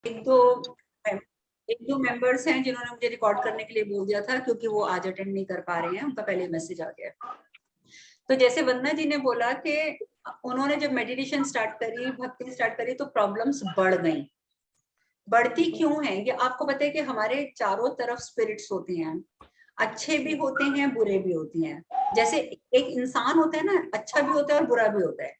एक दो एक दो मेंबर्स हैं जिन्होंने मुझे रिकॉर्ड करने के लिए बोल दिया था, क्योंकि वो आज अटेंड नहीं कर पा रहे हैं, उनका पहले मैसेज आ गया। तो जैसे वंदना जी ने बोला कि उन्होंने जब मेडिटेशन स्टार्ट करी, भक्ति स्टार्ट करी, तो प्रॉब्लम्स बढ़ गई। बढ़ती क्यों है? ये आपको पता है कि हमारे चारों तरफ स्पिरिट्स होते हैं, अच्छे भी होते हैं, बुरे भी होते हैं। जैसे एक इंसान होता है ना, अच्छा भी होता है और बुरा भी होता है,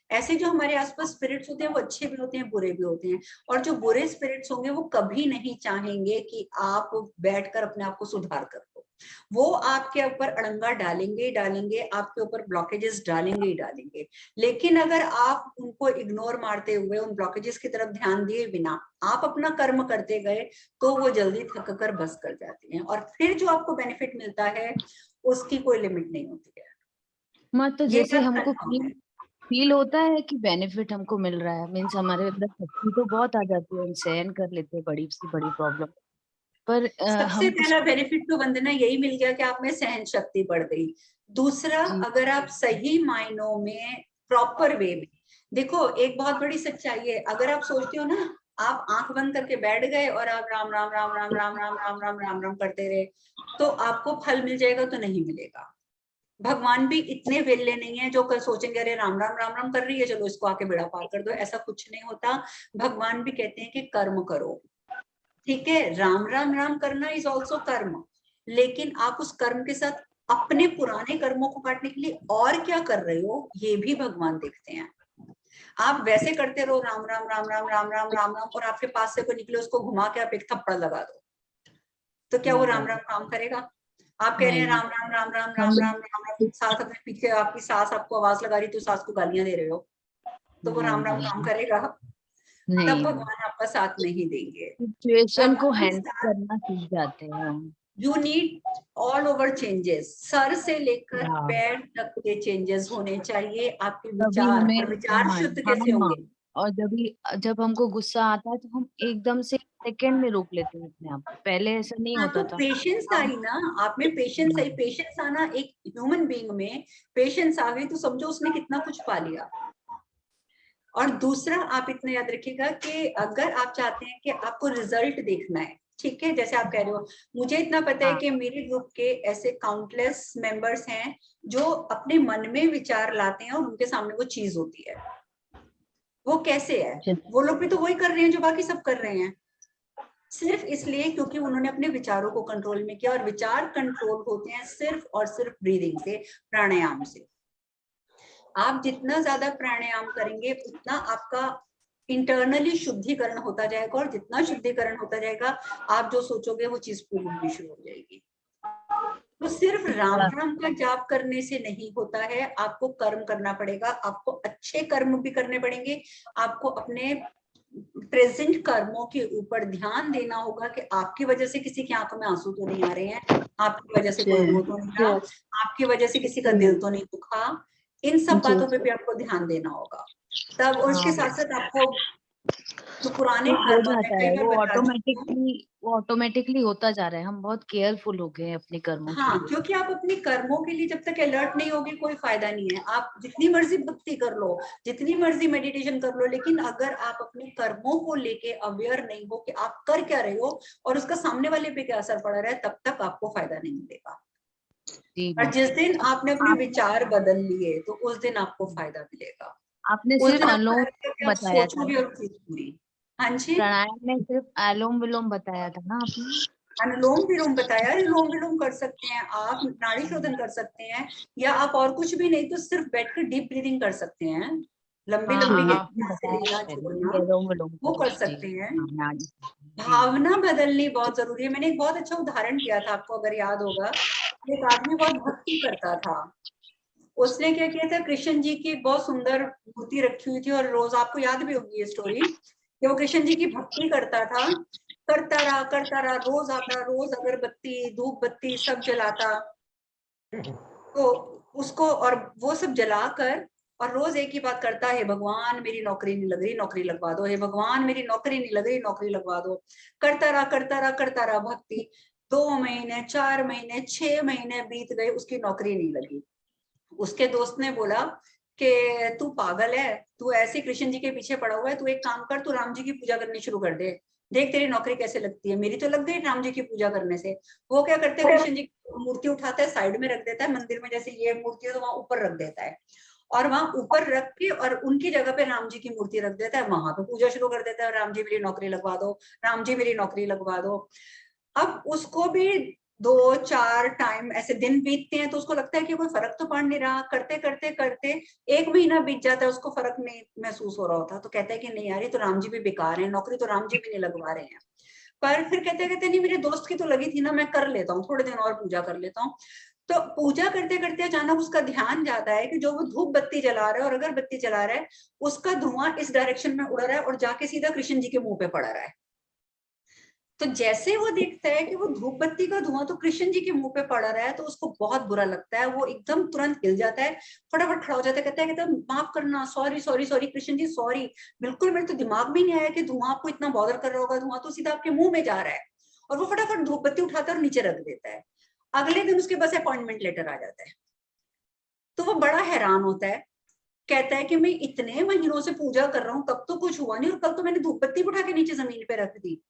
ऐसे जो हमारे आसपास स्पिरिट्स होते हैं वो अच्छे भी होते हैं, बुरे भी होते हैं। और जो बुरे स्पिरिट्स होंगे वो कभी नहीं चाहेंगे कि आप बैठकर अपने आप को सुधार कर लो। वो आपके ऊपर अड़ंगा डालेंगे ही डालेंगे, आपके ऊपर ब्लॉकेजेस डालेंगे ही डालेंगे। लेकिन अगर आप उनको इग्नोर मारते हुए, उन ब्लॉकेजेस की तरफ ध्यान दिए बिना आप अपना कर्म करते गए, तो वो जल्दी थक कर बस कर जाती हैं, और फिर जो आपको बेनिफिट मिलता है उसकी कोई लिमिट नहीं होती है। माँ, तो ये जैसे बात हमको कंफर्म है। फील होता है कि बेनिफिट हमको मिल रहा है, मीन्स हमारे अंदर शक्ति तो बहुत आ जाती है, हम सहन कर लेते हैं बड़ी से बड़ी प्रॉब्लम। पर सबसे हम कुछ पहला बेनिफिट तो वंदना यही मिल गया कि आप में सहन शक्ति बढ़ गई। दूसरा, जी अगर आप सही मायनों में प्रॉपर वे में देखो, एक बहुत बड़ी सच्चाई है, अगर आप सोचते हो ना, आप आंख बंद करके बैठ गए और आप राम राम राम राम राम राम राम राम राम राम करते रहे, तो आपको फल मिल जाएगा? तो नहीं मिलेगा। भगवान भी इतने वेले नहीं है जो कल सोचेंगे अरे राम राम राम राम कर रही है, चलो इसको आके बेड़ा पार कर दो। ऐसा कुछ नहीं होता। भगवान भी कहते हैं कि कर्म करो। ठीक है, राम राम राम करना इज ऑल्सो कर्म, लेकिन आप उस कर्म के साथ अपने पुराने कर्मों को काटने के लिए और क्या कर रहे हो, ये भी भगवान देखते हैं। आप वैसे करते रहो राम राम राम राम राम राम राम राम, और आपके पास से कोई निकले उसको घुमा के आप एक थप्पड़ लगा दो, तो क्या वो राम राम काम करेगा? आप कह रहे हैं नहीं, राम राम राम राम राम हम राम राम राम, साथ अपने पीछे आपकी सास आपको आवाज लगा रही, तो सास को गालियां दे रहे हो, तो वो राम राम काम नहीं करेगा? तब नहीं, भगवान आपका साथ नहीं देंगे। सिचुएशन को भगवान हैंडल साथ, करना सीख जाते हैं हम। You need all over changes, sir से लेकर हाँ, पैर तक के चेंजेस होने चाहिए, आपके तभी विचार, हमें और विचार हाँ, शुद्ध हाँ कैसे माँ। होंगे? और जब हमको गुस्सा आता है तो हम एकदम से सेकंड में रोक लेते हैं अपने आप को। पहले ऐसा नहीं हाँ, तो होता था। पेशेंस हम आई ना, आप में पेशेंस आई। पेशेंस आना, एक ह्यूमन बीइंग में पेशेंस आ गई तो समझो उसने कितना कुछ पा लिया। और दूसरा, आप इतना याद रखिएगा कि अगर आप चाहते हैं कि आपको रिजल्ट देखना है, ठीक है, जैसे आप कह रहे हो, मुझे इतना पता है हाँ, कि मेरे ग्रुप के ऐसे काउंटलेस मेंबर्स हैं जो अपने मन में विचार लाते हैं और उनके सामने वो चीज होती है। वो कैसे है? वो लोग भी तो वही कर रहे हैं जो बाकी सब कर रहे हैं, सिर्फ इसलिए क्योंकि उन्होंने अपने विचारों को कंट्रोल में किया। और विचार कंट्रोल होते हैं सिर्फ और सिर्फ ब्रीदिंग से, प्राणायाम से। आप जितना ज्यादा प्राणायाम करेंगे उतना आपका इंटरनली शुद्धिकरण होता जाएगा, और जितना शुद्धिकरण होता जाएगा, आप जो सोचोगे वो चीज पूरी होनी शुरू हो जाएगी। तो सिर्फ राम राम का जाप करने से नहीं होता है, आपको कर्म करना पड़ेगा, आपको अच्छे कर्म भी करने पड़ेंगे। आपको अपने प्रेजेंट कर्मों के ऊपर ध्यान देना होगा कि आपकी वजह से किसी की आंखों में आंसू तो नहीं आ रहे हैं, आपकी वजह से कोई रो तो नहीं रहा, आपकी वजह से किसी का दिल तो नहीं दुखा। इन सब जी, बातों पे भी आपको ध्यान देना होगा तब। और इसके हाँ, साथ साथ आपको जो पुराने वो हो कर्म, मैं जाता कई है, बार बता चुकी हूँ। वो ऑटोमेटिकली होता जा रहा है। हम बहुत केयरफुल हो गए हैं अपने कर्मों के हाँ, लिए। क्योंकि आप अपने कर्मों के लिए जब तक अलर्ट नहीं होगी कोई फायदा नहीं है। आप जितनी मर्जी भक्ति कर लो, जितनी मर्जी मेडिटेशन कर लो, लेकिन अगर आप अपने कर्मों को लेके अवेयर नहीं हो कि आप कर क्या रहे हो और उसका सामने वाले पे क्या असर पड़ रहा है, तब तक आपको फायदा नहीं मिलेगा। जी और माँ। जिस दिन आपने अपने आप विचार बदल लिए, तो उस दिन आपको फायदा मिलेगा। आपने उस सिर्फ दिन आपको अनुलोम लगेगा कि आप बताया था सोचोगे ना, और चीज पूरी। हाँ जी। प्राणायाम में सिर्फ अनुलोम विलोम बताया था ना आपने। अनुलोम विलोम बताया, अनुलोम विलोम कर सकते हैं आप, नाड़ी शोधन कर सकते हैं, या आप और कुछ भी नहीं तो सिर्फ बैठकर डीप ब्रीदिंग कर सकते हैं, लंबी हाँ लंबी हाँ, आपने सांसें बताया लेना था पहले छोड़ना, कि अनुलोम विलोम वो करो। कर जी, सकते हैं। हाँ नाड़ी। जी, भावना बदलनी बहुत जरूरी है। मैंने एक बहुत अच्छा उदाहरण दिया था आपको, अगर याद होगा। एक आदमी बहुत भक्ति करता था, उसने क्या किया था, कृष्ण जी की एक बहुत सुंदर मूर्ति रखी हुई थी, और रोज, आपको याद भी होगी ये स्टोरी, कि वो कृष्ण जी की भक्ति करता था, करता रहा, रोज आता, रोज अगरबत्ती धूप बत्ती सब जलाता। तो उसको, और वो सब जलाकर, और रोज एक ही बात करता है, भगवान मेरी नौकरी नहीं लग रही, नौकरी लगवा दो, हे भगवान मेरी नौकरी नहीं लग रही, नौकरी लगवा दो। करता रहा भक्ति। 2 महीने, 4 महीने, 6 महीने बीत गए, उसकी नौकरी नहीं लगी। उसके दोस्त ने बोला कि तू पागल है, तू ऐसे कृष्ण जी के पीछे पड़ा हुआ है, तू एक काम कर, तू राम जी की पूजा करनी शुरू कर दे। देख तेरी नौकरी कैसे लगती है, मेरी तो लग गई राम जी की पूजा करने से। वो क्या करते हैं, कृष्ण जी की मूर्ति उठाता है, साइड में रख देता है मंदिर में, जैसे ये मूर्ति है तो वहां ऊपर रख देता है, और वहां ऊपर रख के और उनकी जगह पे राम जी की मूर्ति रख देता है, वहां पे पूजा शुरू कर देता है, राम जी मेरी नौकरी लगवा दो, राम जी मेरी नौकरी लगवा दो। अब उसको भी 2-4 टाइम ऐसे दिन बीतते हैं, तो उसको लगता है कि कोई फर्क तो पड़ नहीं रहा, करते करते करते 1 महीना बीत जाता है, उसको फर्क नहीं महसूस हो रहा होता, तो कहता है कि नहीं यार ये तो राम जी भी बेकार है, नौकरी तो राम जी भी नहीं लगवा रहे हैं। पर फिर कहते नहीं मेरे दोस्त की तो लगी थी ना, मैं कर लेता हूँ, थोड़े दिन और पूजा कर लेता हूँ। तो पूजा करते करते अचानक उसका ध्यान जाता है कि जो वो धूप बत्ती जला रहा है और अगरबत्ती जला रहा है, उसका धुआं इस डायरेक्शन में उड़ रहा है और जाके सीधा कृष्ण जी के मुंह पे पड़ रहा है। तो जैसे वो देखता है कि वो धूप बत्ती का धुआं तो कृष्ण जी के मुंह पे पड़ रहा है, तो उसको बहुत बुरा लगता है, वो एकदम तुरंत हिल जाता है, फटाफट खड़ा हो जाता है, कहता है माफ करना, sorry sorry sorry Krishna ji sorry, बिल्कुल मेरे तो दिमाग में नहीं आया कि धुआं आपको इतना बॉदर कर रहा होगा, धुआं तो सीधा आपके मुंह में जा रहा है। और वो फटाफट धूप बत्ती उठाता है और नीचे रख देता है। अगले दिन उसके पास अपॉइंटमेंट लेटर आ जाता है, तो वो बड़ा हैरान होता है, कहता है कि मैं इतने महीनों से पूजा कर रहा हूँ तब तो कुछ हुआ नहीं, और कल तो मैंने धूप बत्ती उठा के नीचे जमीन पे रख दी,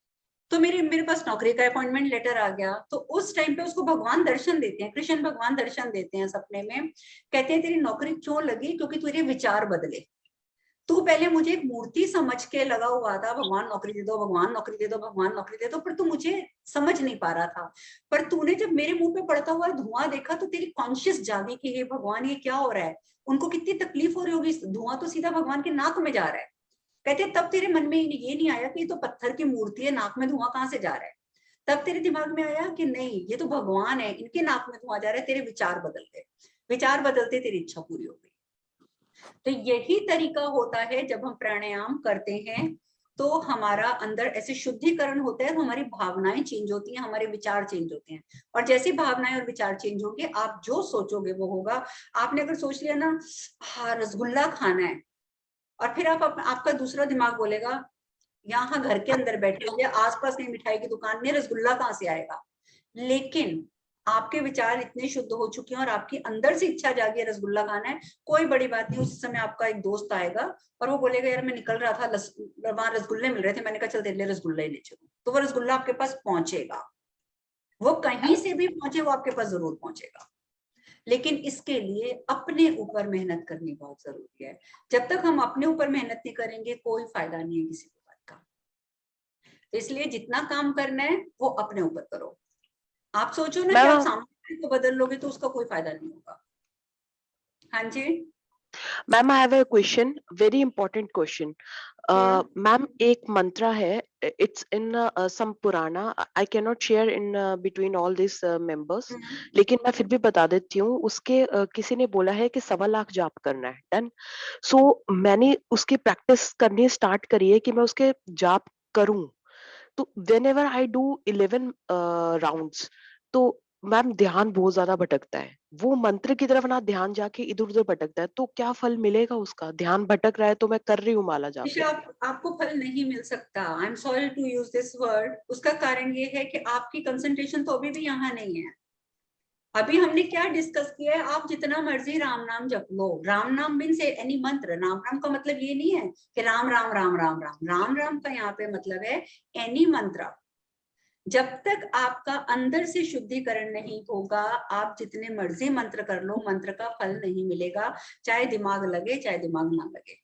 तो मेरे मेरे पास नौकरी का अपॉइंटमेंट लेटर आ गया। तो उस टाइम पे उसको भगवान दर्शन देते हैं, कृष्ण भगवान दर्शन देते हैं सपने में, कहते हैं तेरी नौकरी क्यों लगी, क्योंकि तेरे विचार बदले। तू पहले मुझे एक मूर्ति समझ के लगा हुआ था, भगवान नौकरी दे दो, भगवान नौकरी दे दो, भगवान नौकरी दे दो, पर तू मुझे समझ नहीं पा रहा था। पर तूने जब मेरे मुंह पे पड़ता हुआ धुआं देखा तो तेरी कॉन्शियस जागी कि हे भगवान ये क्या हो रहा है, उनको कितनी तकलीफ हो रही होगी, धुआं तो सीधा भगवान के नाक में जा रहा है। कहते तब तेरे मन में ये नहीं आया कि ये तो पत्थर की मूर्ति है, नाक में धुआं कहाँ से जा रहा है। तब तेरे दिमाग में आया कि नहीं ये तो भगवान है, इनके नाक में धुआं जा रहा है, तेरे विचार बदल गए, विचार बदलते तेरी इच्छा पूरी हो गई। तो यही तरीका होता है जब हम प्राणायाम करते हैं, तो हमारा अंदर ऐसे शुद्धिकरण होता है, तो हमारी भावनाएं चेंज होती हैं, हमारे विचार चेंज होते हैं, और जैसी भावनाएं और विचार चेंज होंगे, आप जो सोचोगे वो होगा। आपने अगर सोच लिया ना हाँ रसगुल्ला खाना है, और फिर आपका दूसरा दिमाग बोलेगा यहाँ घर के अंदर बैठे हुए आसपास कहीं मिठाई की दुकान में रसगुल्ला कहाँ से आएगा। लेकिन आपके विचार इतने शुद्ध हो चुके हैं और आपकी अंदर से इच्छा जागी है रसगुल्ला खाना है, कोई बड़ी बात नहीं, उस समय आपका एक दोस्त आएगा और वो बोलेगा यार मैं निकल रहा था, वहां रसगुल्ले मिल रहे थे, मैंने कहा चल तेरे लिए रसगुल्ला ही ले चलूं, तो वो रसगुल्ला आपके पास पहुंचेगा, वो कहीं से भी पहुंचे वो आपके पास जरूर पहुंचेगा। लेकिन इसके लिए अपने ऊपर मेहनत करनी बहुत जरूरी है। जब तक हम अपने ऊपर मेहनत नहीं करेंगे कोई फायदा नहीं है किसी को बात का। तो इसलिए जितना काम करना है वो अपने ऊपर करो। आप सोचो ना कि आप मैम सामने को बदल लोगे तो उसका कोई फायदा नहीं होगा। हाँ जी ma'am I have a question, very important question. Ma'am एक मंत्रा है, इट्स इन सम पुराना, I can not share in between all this members, लेकिन मैं फिर भी बता देती हूँ। उसके किसी ने बोला है कि 1.25 लाख जाप करना है, डन। सो मैंने उसकी प्रैक्टिस करनी स्टार्ट करी है कि मैं उसके जाप करूं। तो when ever I do 11 rounds, तो मैम ध्यान बहुत ज्यादा भटकता है, वो मंत्र की तरफ ना ध्यान जाके इधर उधर भटकता है। तो क्या फल मिलेगा उसका? ध्यान भटक रहा है तो मैं कर रही हूँ माला जाप निशा, लेके। आपको फल नहीं मिल सकता। I am sorry to use this word. उसका कारण ये है कि आपकी कंसंट्रेशन तो अभी भी यहाँ नहीं है। अभी हमने क्या डिस्कस किया है, आप जितना मर्जी राम नाम जप लो। राम नाम मीन से एनी मंत्र। राम नाम का मतलब ये नहीं है कि राम राम राम राम राम राम राम का यहाँ पे मतलब है एनी मंत्र। जब तक आपका अंदर से शुद्धिकरण नहीं होगा, आप जितने मर्जी मंत्र कर लो, मंत्र का फल नहीं मिलेगा, चाहे दिमाग लगे चाहे दिमाग ना लगे।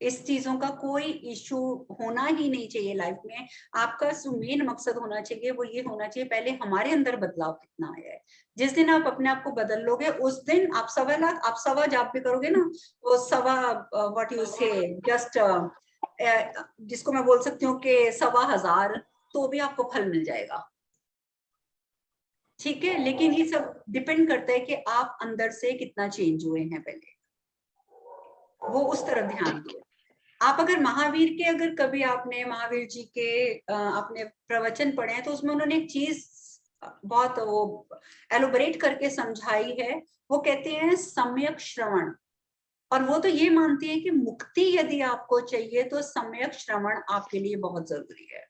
इस चीजों का कोई इशू होना ही नहीं चाहिए लाइफ में। आपका जो मेन मकसद होना चाहिए वो ये होना चाहिए, पहले हमारे अंदर बदलाव कितना आया है। जिस दिन आप अपने आप को बदल लोगे उस दिन आप 1.25 लाख, आप 1.25 जाप भी करोगे ना, वो 1.25 व्हाट यू से जस्ट जिसको मैं बोल सकती हूँ कि 1.25 हजार, तो भी आपको फल मिल जाएगा। ठीक है, लेकिन ये सब डिपेंड करता है कि आप अंदर से कितना चेंज हुए हैं, पहले वो उस तरफ ध्यान दो। आप अगर महावीर के, अगर कभी आपने महावीर जी के आपने प्रवचन पढ़े हैं तो उसमें उन्होंने एक चीज बहुत वो एलोबरेट करके समझाई है। वो कहते हैं सम्यक श्रवण। और वो तो ये मानती है कि मुक्ति यदि आपको चाहिए तो सम्यक श्रवण आपके लिए बहुत जरूरी है।